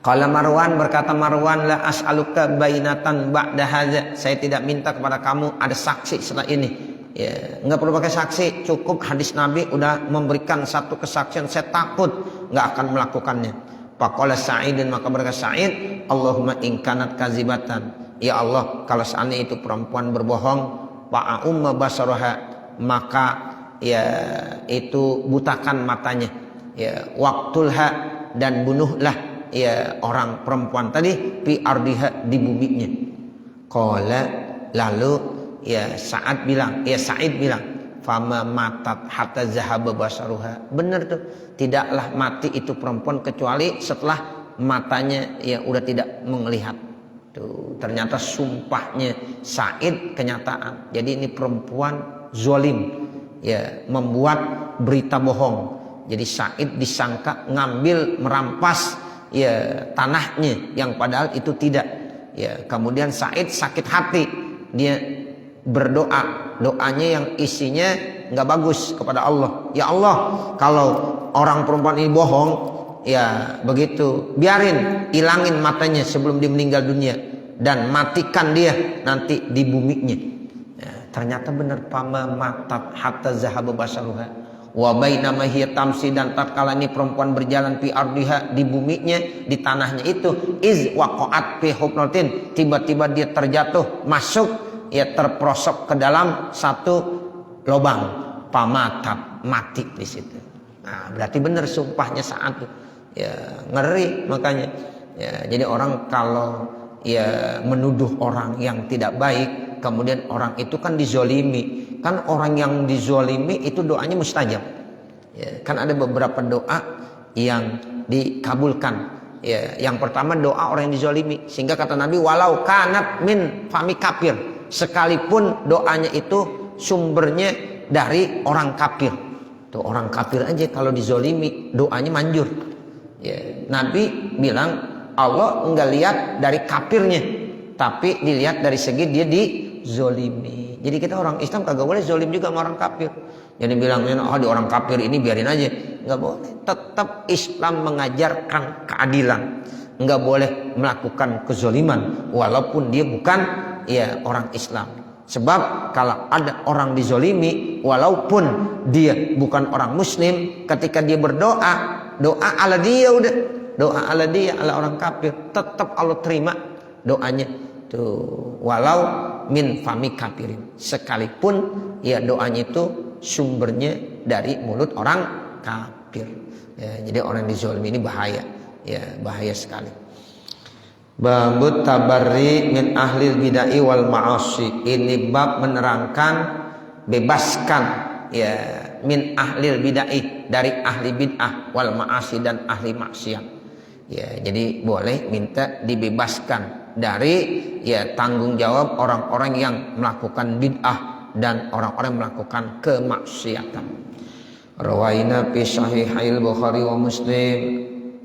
Qala Marwan, berkata Marwan, la as'aluka bainatan ba'da hadza, saya tidak minta kepada kamu ada saksi setelah ini. Ya, enggak perlu pakai saksi, cukup hadis Nabi udah memberikan satu kesaksian, saya takut enggak akan melakukannya. Faqala Sa'id, maka berkata Sa'id, Allahumma in kanat kazibatan, ya Allah kalau seandainya itu perempuan berbohong, fa'umma basaraha, maka ya itu butakan matanya, ya waqtulha, dan bunuhlah ya orang perempuan tadi, fi ardiha, di buminya. Qala, lalu ya Sa'id bilang, fama matat hatta zahaba basaruha, benar tuh, tidaklah mati itu perempuan kecuali setelah matanya ya udah tidak melihat. Tuh ternyata sumpahnya Sa'id kenyataan. Jadi ini perempuan zalim ya, membuat berita bohong. Jadi Sa'id disangka ngambil, merampas ya tanahnya yang padahal itu tidak ya. Kemudian Sa'id sakit hati, dia berdoa, doanya yang isinya nggak bagus kepada Allah. Ya Allah, kalau orang perempuan ini bohong ya begitu, biarin, ilangin matanya sebelum dia meninggal dunia, dan matikan dia nanti di buminya ya. Ternyata benar, pama matat hatta zahaba basaruha wa bainama hiya tamsi, dan tatkala ini perempuan berjalan fi ardiha, di buminya, di tanahnya itu, iz waqa'at fi hufnatin, tiba-tiba dia terjatuh, masuk ya, terperosok ke dalam satu lubang, pamatat, mati di situ. Nah berarti benar sumpahnya saat itu ya, ngeri makanya ya. Jadi orang kalau ya menuduh orang yang tidak baik, kemudian orang itu kan dizolimi, kan orang yang dizolimi itu doanya mustajab ya. Kan ada beberapa doa yang dikabulkan ya. Yang pertama doa orang yang dizolimi, sehingga kata Nabi, walau kanat min fami kafir, sekalipun doanya itu sumbernya dari orang kafir. Tuh, orang kafir aja kalau dizolimi doanya manjur ya. Nabi bilang Allah enggak lihat dari kafirnya, tapi dilihat dari segi dia dizolimi. Jadi kita orang Islam kagak boleh zolim juga sama orang kafir. Jadi bilang, oh di orang kafir ini biarin aja, nggak boleh. Tetap Islam mengajarkan keadilan, nggak boleh melakukan kezoliman walaupun dia bukan ya orang Islam. Sebab kalau ada orang dizolimi walaupun dia bukan orang Muslim, ketika dia berdoa, doa ala dia, udah doa ala dia, ala orang kafir, tetap Allah terima doanya tuh, walau min fami kafirin, sekalipun ya doanya itu sumbernya dari mulut orang kafir ya. Jadi orang yang dizolimi ini bahaya ya, bahaya sekali. Babut tabarri min ahlil bid'ah wal ma'asi. Ini bab menerangkan bebaskan ya min ahlil bid'ah, dari ahli bid'ah, wal ma'asi, dan ahli maksiat. Ya, jadi boleh minta dibebaskan dari ya tanggung jawab orang-orang yang melakukan bid'ah dan orang-orang yang melakukan kemaksiatan. Rawaina fi sahihail Bukhari wa Muslim.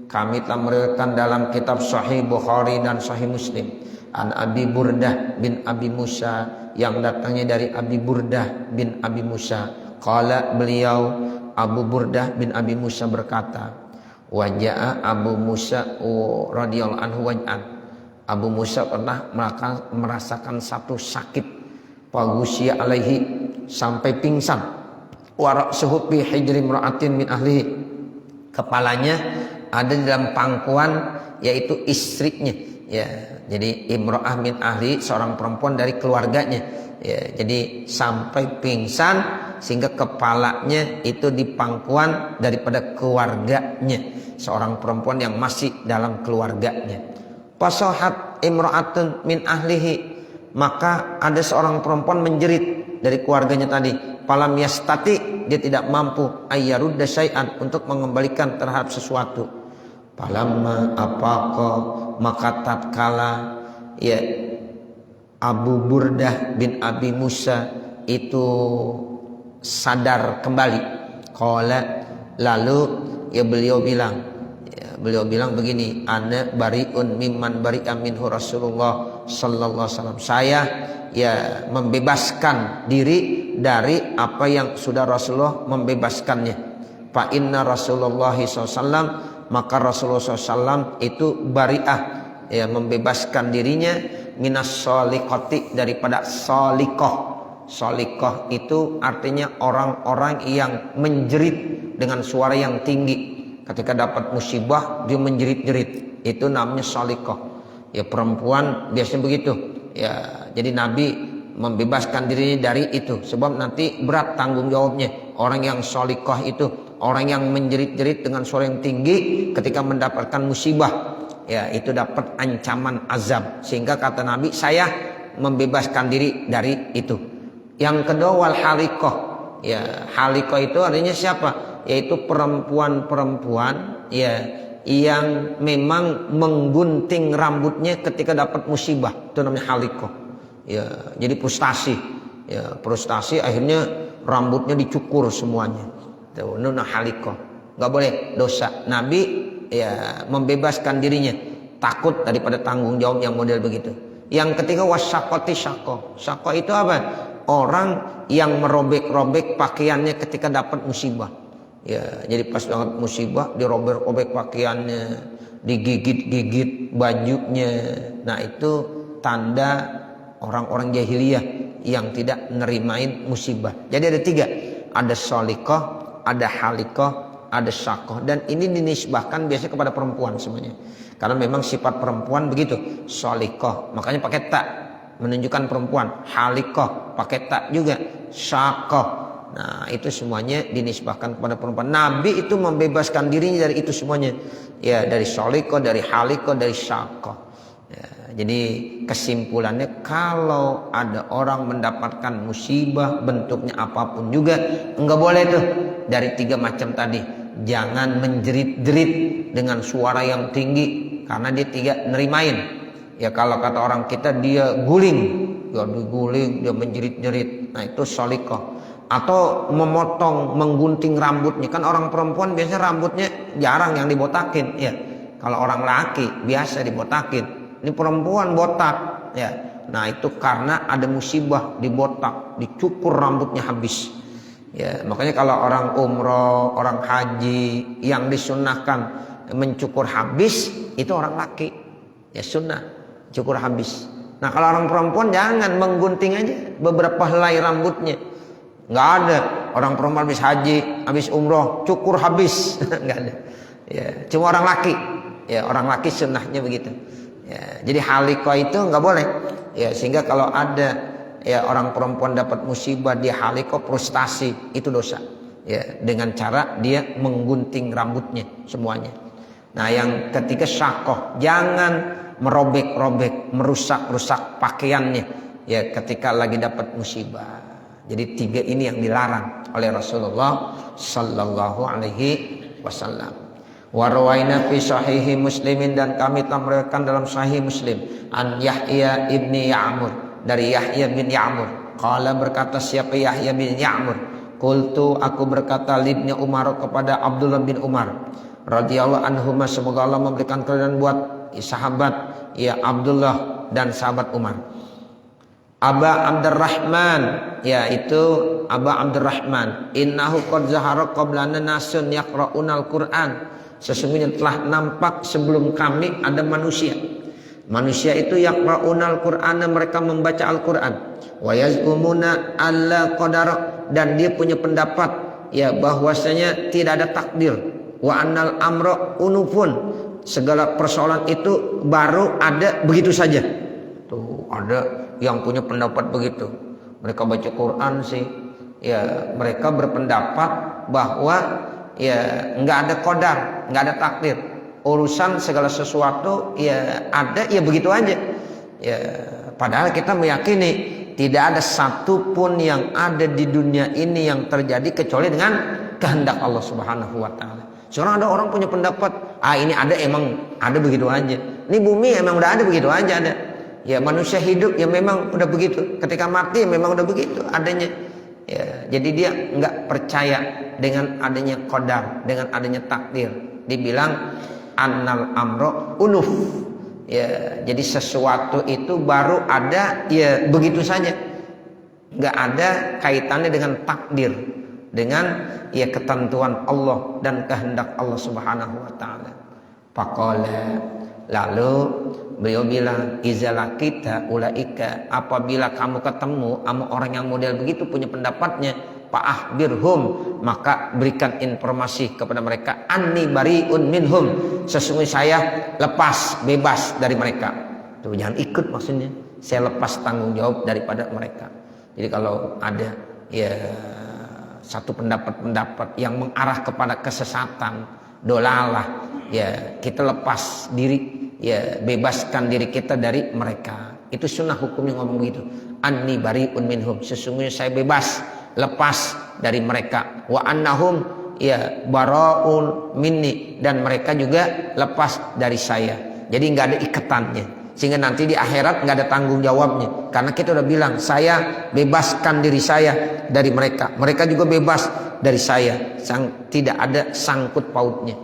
Kami telah meriwayatkan dalam kitab Sahih Bukhari dan Sahih Muslim an Abi Burdah bin Abi Musa, yang datangnya dari Abi Burdah bin Abi Musa. Qala, beliau Abu Burdah bin Abi Musa berkata, waja'a Abu Musa radhiyallahu anhu waj'an. Abu Musa pernah merasakan satu sakit, pagusya alaihi, sampai pingsan, wa ra'suhu fi hijri imra'atin min ahlihi, kepalanya ada di dalam pangkuan yaitu istrinya, ya. Jadi imro'ah min ahli, seorang perempuan dari keluarganya, ya. Jadi sampai pingsan sehingga kepalanya itu di pangkuan daripada keluarganya, seorang perempuan yang masih dalam keluarganya. Pasohat imro'atun min ahlihi, maka ada seorang perempuan menjerit dari keluarganya tadi. Falam yastati, dia tidak mampu ayyarudda syai'an, untuk mengembalikan terhadap sesuatu. Falamma apaqa, maka tatkala ya Abu Burdah bin Abi Musa itu sadar kembali, qala, lalu ya beliau bilang begini, ana bariun mimman bari'a minhu Rasulullah sallallahu alaihi wasallam, saya ya membebaskan diri dari apa yang sudah Rasulullah membebaskannya. Fa inna Rasulullah SAW, maka Rasulullah SAW itu bari'ah, ya membebaskan dirinya, minas solikoti, daripada solikoh. Solikoh itu artinya orang-orang yang menjerit dengan suara yang tinggi. Ketika dapat musibah dia menjerit-jerit, itu namanya solikoh. Ya perempuan biasanya begitu. Ya, jadi Nabi membebaskan dirinya dari itu, sebab nanti berat tanggung jawabnya. Orang yang solikoh itu orang yang menjerit-jerit dengan suara yang tinggi ketika mendapatkan musibah, ya itu dapat ancaman azab. Sehingga kata Nabi, saya membebaskan diri dari itu. Yang kedua, wal halikoh, ya halikoh itu artinya siapa? Yaitu perempuan-perempuan ya yang memang menggunting rambutnya ketika dapat musibah, itu namanya halikoh. Ya, jadi frustasi, ya frustasi akhirnya rambutnya dicukur semuanya. Nuna halikoh, nggak boleh, dosa. Nabi ya membebaskan dirinya, takut daripada tanggung jawab yang model begitu. Yang ketiga, wasyakoti syako. Syako itu apa? Orang yang merobek-robek pakaiannya ketika dapat musibah. Ya, jadi pas banget musibah dirobek-robek pakaiannya, digigit-gigit bajunya. Nah itu tanda orang-orang jahiliyah yang tidak nerimain musibah. Jadi ada tiga, ada solikoh, ada halikoh, ada syakoh. Dan ini dinisbahkan biasanya kepada perempuan semuanya, karena memang sifat perempuan begitu. Solikoh makanya pakai tak, menunjukkan perempuan. Halikoh pakai tak juga. Syakoh, nah itu semuanya dinisbahkan kepada perempuan. Nabi itu membebaskan dirinya dari itu semuanya, ya, dari solikoh, dari halikoh, dari syakoh. Ya, jadi kesimpulannya, kalau ada orang mendapatkan musibah bentuknya apapun juga, enggak boleh tuh dari tiga macam tadi. Jangan menjerit-jerit dengan suara yang tinggi, karena dia tidak nerimain. Ya kalau kata orang kita, dia guling, ya diguling, dia menjerit-jerit. Nah itu solikoh. Atau memotong, menggunting rambutnya. Kan orang perempuan biasanya rambutnya jarang yang dibotakin, ya. Kalau orang laki biasa dibotakin. Ini perempuan botak, ya. Nah itu karena ada musibah, dibotak, dicukur rambutnya habis. Ya, makanya kalau orang umroh, orang haji yang disunnahkan mencukur habis, itu orang laki. Ya sunnah, cukur habis. Nah kalau orang perempuan jangan, menggunting aja beberapa helai rambutnya. Nggak ada orang perempuan habis haji, habis umroh, cukur habis. Nggak ada. Ya, cuma orang laki. Ya orang laki sunnahnya begitu. Ya, jadi halikoh itu nggak boleh. Ya, sehingga kalau ada ya orang perempuan dapat musibah dia halikoh, frustasi, itu dosa. Ya, dengan cara dia menggunting rambutnya semuanya. Nah, yang ketiga syakoh, jangan merobek-robek, merusak-rusak pakaiannya ya ketika lagi dapat musibah. Jadi 3 ini yang dilarang oleh Rasulullah sallallahu alaihi wasallam. Wa rawaina fi sahihi Muslimin, dan kami telah meriwayatkan dalam sahih Muslim an Yahya ibni Ya'mur, dari Yahya bin Ya'mur. Qala, berkata siapa Yahya bin Ya'mur, qultu, aku berkata, libni Umar, kepada Abdullah bin Umar radhiyallahu anhuma, semoga Allah memberikan keridhaan buat sahabat ya Abdullah dan sahabat Umar. Aba Abdurrahman, yaitu Aba Abdurrahman, innahu qad zahara qablana nasun yaqra'unal Qur'an, sesungguhnya telah nampak sebelum kami ada manusia. Manusia itu yaqra'unal Qur'ana, mereka membaca Al-Qur'an. Wa yaz'umuna alla qadara, dan dia punya pendapat ya bahwasanya tidak ada takdir. Wa annal amra unufun, segala persoalan itu baru ada begitu saja. Tuh ada yang punya pendapat begitu. Mereka baca Quran sih ya, mereka berpendapat bahwa ya nggak ada qadar, nggak ada takdir. Urusan segala sesuatu ya ada ya begitu aja. Ya padahal kita meyakini tidak ada satupun yang ada di dunia ini yang terjadi kecuali dengan kehendak Allah Subhanahu wa taala. Sekarang ada orang punya pendapat, ini ada, emang ada begitu aja. Ini bumi emang udah ada begitu aja ada. Ya manusia hidup ya memang udah begitu. Ketika mati memang udah begitu adanya. Ya, jadi dia nggak percaya dengan adanya qadar, dengan adanya takdir. Dibilang annal amro unuf. Ya, jadi sesuatu itu baru ada ya begitu saja. Nggak ada kaitannya dengan takdir, dengan ya ketentuan Allah dan kehendak Allah Subhanahu wa taala. Faqala, lalu beliau bilang, izalah kita ulaika, apabila kamu ketemu sama orang yang model begitu punya pendapatnya, fa'ahbirhum, maka berikan informasi kepada mereka, anni bariun minhum, sesungguhnya saya lepas, bebas dari mereka. Tuh, jangan ikut, maksudnya saya lepas tanggung jawab daripada mereka. Jadi kalau ada ya satu pendapat-pendapat yang mengarah kepada kesesatan, dolalah, ya kita lepas diri, ya bebaskan diri kita dari mereka. Itu sunnah hukumnya ngomong begitu. Anni bariun minhum, sesungguhnya saya bebas, lepas dari mereka. Wa annahum ya baraun minni, dan mereka juga lepas dari saya. Jadi nggak ada ikatannya, sehingga nanti di akhirat nggak ada tanggung jawabnya. Karena kita udah bilang, saya bebaskan diri saya dari mereka, mereka juga bebas dari saya, tidak ada sangkut pautnya.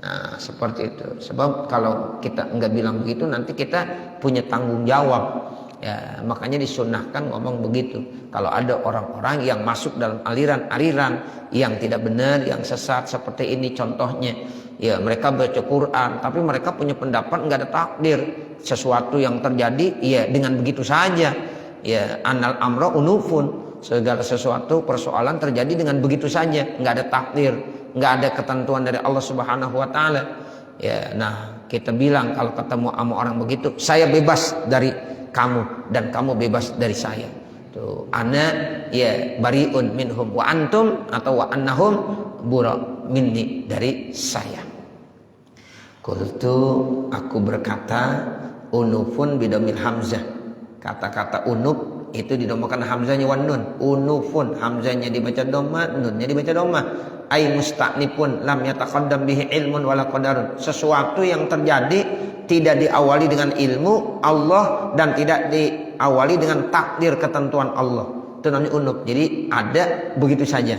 Nah seperti itu. Sebab kalau kita nggak bilang begitu, nanti kita punya tanggung jawab. Ya, makanya disunahkan ngomong begitu. Kalau ada orang-orang yang masuk dalam aliran-aliran yang tidak benar, yang sesat seperti ini contohnya, ya mereka baca Quran, tapi mereka punya pendapat nggak ada takdir, sesuatu yang terjadi ya dengan begitu saja. Ya anal amro unufun, segala sesuatu persoalan terjadi dengan begitu saja, nggak ada takdir, nggak ada ketentuan dari Allah Subhanahu wa taala. Ya, nah kita bilang kalau ketemu sama orang begitu, saya bebas dari kamu dan kamu bebas dari saya. Tuh, ana ya bariun minhum wa antum, atau wa annahum bura minni, dari saya. Qultu, aku berkata, unufun bidomil hamzah. Kata-kata unuf itu didomakan hamzahnya wan nun. Unufun, hamzahnya dibaca doma, nunnya dibaca doma. Ai musta'nifun lam yataqaddam bihi ilmun wala qadarun. Sesuatu yang terjadi tidak diawali dengan ilmu Allah dan tidak diawali dengan takdir ketentuan Allah. Itu namanya unuf. Jadi ada begitu saja.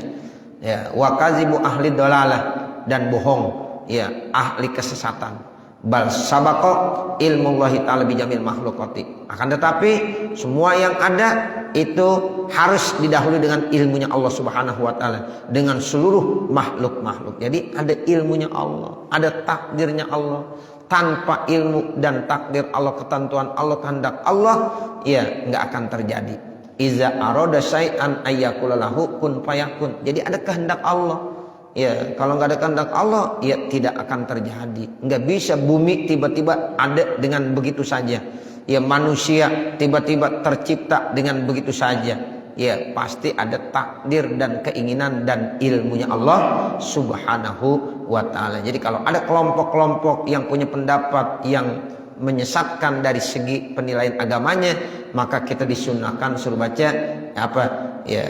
Ya, wa kazibu ahli dolalah, dan bohong ya ahli kesesatan. Bal sabaqa ilmullahi ta'ala bijamil makhlukati. Akan tetapi semua yang ada itu harus didahului dengan ilmunya Allah Subhanahu wa taala, dengan seluruh makhluk-makhluk. Jadi ada ilmunya Allah, ada takdirnya Allah. Tanpa ilmu dan takdir Allah, ketentuan Allah, kehendak Allah, ya nggak akan terjadi. Iza arada syai'an ayyakula lahu kun fayakun. Jadi ada kehendak Allah. Ya, kalau nggak ada kehendak Allah, ya tidak akan terjadi. Nggak bisa bumi tiba-tiba ada dengan begitu saja. Ya manusia tiba-tiba tercipta dengan begitu saja. ya pasti ada takdir dan keinginan dan ilmunya Allah Subhanahu wa taala. Jadi kalau ada kelompok-kelompok yang punya pendapat yang menyesatkan dari segi penilaian agamanya, maka kita disunahkan suruh baca apa ya,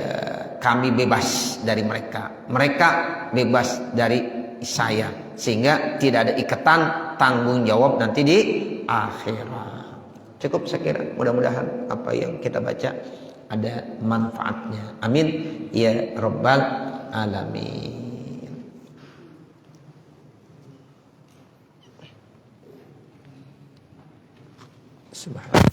kami bebas dari mereka, mereka bebas dari saya, sehingga tidak ada ikatan tanggung jawab nanti di akhirat. Cukup saya kira, mudah-mudahan apa yang kita baca ada manfaatnya. Amin ya rabbal alamin. Subhanallah.